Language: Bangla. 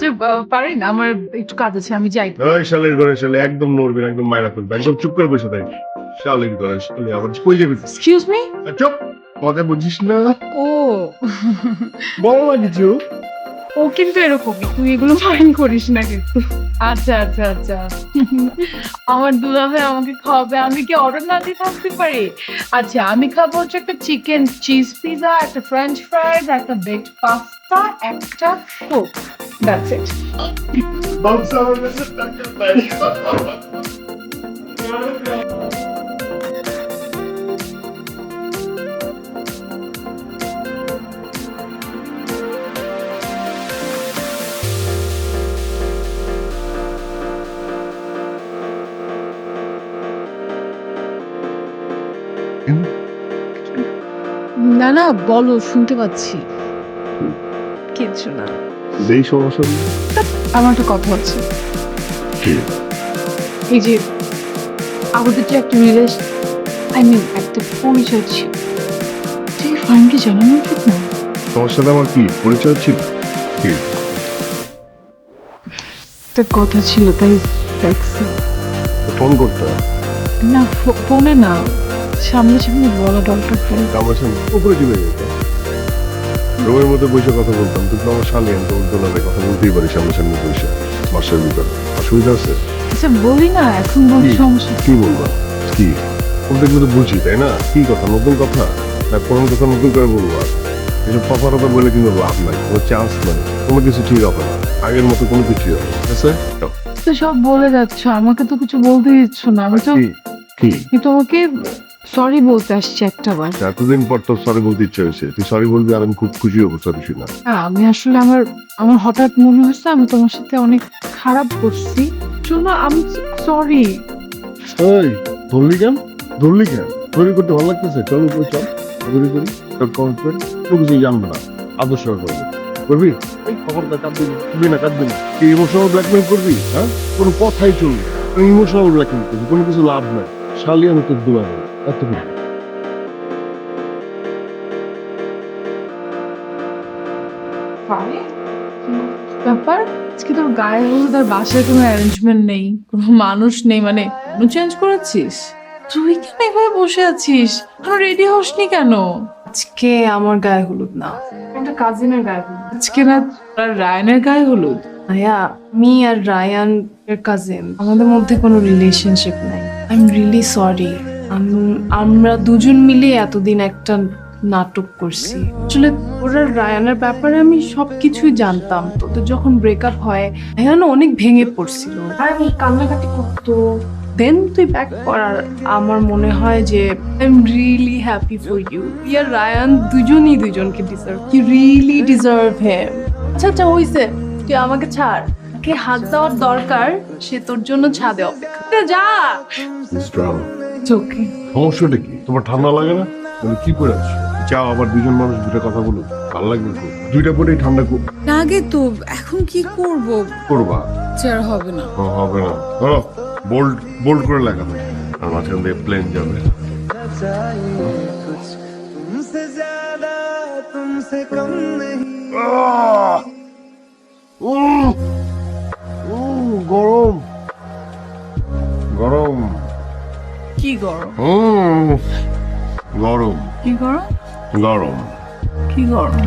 যে পারি না, আমার একটু কাজ আছে, আমি যাই। ওই শালের ঘরে শালে একদম নড়বি না, একদম মায়েরা ফেলবে, একদম চুপ করে বসে থাকি। শালের ঘরে শালে আবার কই যাবি তুই? Excuse me. চুপ, কথা বুঝিস না, ও বল না কিছু। ও কিন্তু এরকমই, তুই এগুলো মাইন্ড করিস না কিন্তু। আচ্ছা আচ্ছা আচ্ছা, আমার দুলাভাই আমাকে খাওয়াবে, আমি কি অর্ডার না দিয়ে থাকতে পারি? আচ্ছা, আমি খাবো হচ্ছে একটা চিকেন চিজ পিজা, একটা ফ্রেঞ্চ ফ্রাইজ, একটা বেকড পাস্তা, একটা কোক। That's it. বাবসা আমার কাছে টাকা নাই। না না, বলো, শুনতে পাচ্ছি। কিচ্ছু না। যেই সমস্যা নেই। আমার একটা কথা আছে। কি? এই যে আমাদের যে একটা রিলেশন, আই মিন একটা পরিচয় ছিল, সেই ফাইনকে জানানো উচিত না? তোমার সাথে আমার কি পরিচয় ছিল? কি? একটা কথা ছিল, তাই দেখছি। ফোন করতে হবে। না, ফোনে না, সামনে সামনে বলা দরকার পড়ে। আমার সামনে উপরে চলে যেত, রুমের মধ্যে বসে কথা বলতাম, কিন্তু আমার শালি আমি তোমার দোলারে কথা বলতেই পারি সামনে সামনে বসে, বাসার ভিতরে। অসুবিধা আছে? আচ্ছা বলি না, এখন বলি, কি? সমস্যা কি বলবা? কি বলতে গেলে তো বুঝি, তাই না? কি কথা, নতুন কথা না পুরোনো কথা নতুন করে বলবো? আর এসব কথা কথা বলে কিন্তু লাভ নাই, কোনো চান্স নাই, কোনো কিছু ঠিক হবে না, আগের মতো কোনো কিছুই হবে না, ঠিক আছে? তো সব বলে যাচ্ছ, আমাকে তো কিছু বলতে দিচ্ছ না। আমি তো কি? কি? তোমাকে সরি বলতে আসছি একটা বার। এতদিন পর তোর সরি বলতে ইচ্ছে হয়েছে, তুই সরি বলবি আর আমি খুব খুশি হবো। সরি শুনে আমি আসলে আমার আমার হঠাৎ মনে হচ্ছে আমি তোমার সাথে অনেক খারাপ করছি, জন্য আমি সরি। এই ধরলি কেন? ধরলি কেন? ধরি করতে ভালো লাগতেছে, চল উপরে চল, ধরি করি। তোর কমিটমেন্ট কোনো কিছুই জানবে না, আদর্শ করবে করবি। এই খবরটা কাঁদবি না, কাঁদবি না। কি ইমোশনাল ব্ল্যাকমেল করবি? হ্যাঁ, কোনো কথাই চলবে ইমোশনাল ব্ল্যাকমেল করবি, কোনো কিছু লাভ নাই। শালি আমি তোর দোয়া নেই এতটুকু। ব্যাপার, আজকে তোর গায়ে হলুদ আর বাসায় কোনো অ্যারেঞ্জমেন্ট নেই, কোনো মানুষ নেই, মানে চেঞ্জ করেছিস? তুই কেন এভাবে বসে আছিস? এখন রেডি হসনি কেন? আজকে আমার গায়ে হলুদ না, একটা কাজিনের গায়ে হলুদ। আজকে না আর রায়ানের গায়ে হলুদ? ভাইয়া, মি আর রায়ান এর কাজিন, আমাদের মধ্যে কোনো রিলেশনশিপ নাই। I am really sorry. আমরা দুজন মিলে এতদিন একটা নাটক করছি। আসলে ওরা রায়ানের ব্যাপারে আমি সবকিছুই জানতাম। তো যখন ব্রেকআপ হয়, রায়ান অনেক ভেঙে পড়ছিল আর আমি কান্নাকাটি করতো। দেন তুই ব্যাক করার আমার মনে হয় যে I am really happy for you. ইয়ার রায়ান দুজনই দুজনকে deserve, you really deserve him. আচ্ছা আচ্ছা হইছে, তুই আমাকে ছাড়। কে হাত দেওয়ার দরকার, সে তোর জন্য ছাদে অপেক্ষা। যা। ওকে। সমস্যাটা কি? তোমার ঠান্ডা লাগে না? তুমি কি করে আছো? চাও আবার দুজন মানুষ দুটা কথা বলুক? ভালো লাগবে খুব, দুইটা পরেই ঠান্ডা আগে তো, এখন কি করব? করবা। চার হবে না। হবে না, ধরো বোল্ড বোল্ড করে লেখা থাকে, আর মাঝখান দিয়ে প্লেন যাবে। আহ! গরম গরম। কি গরম? গরম কি গরম? গরম। কি গরম?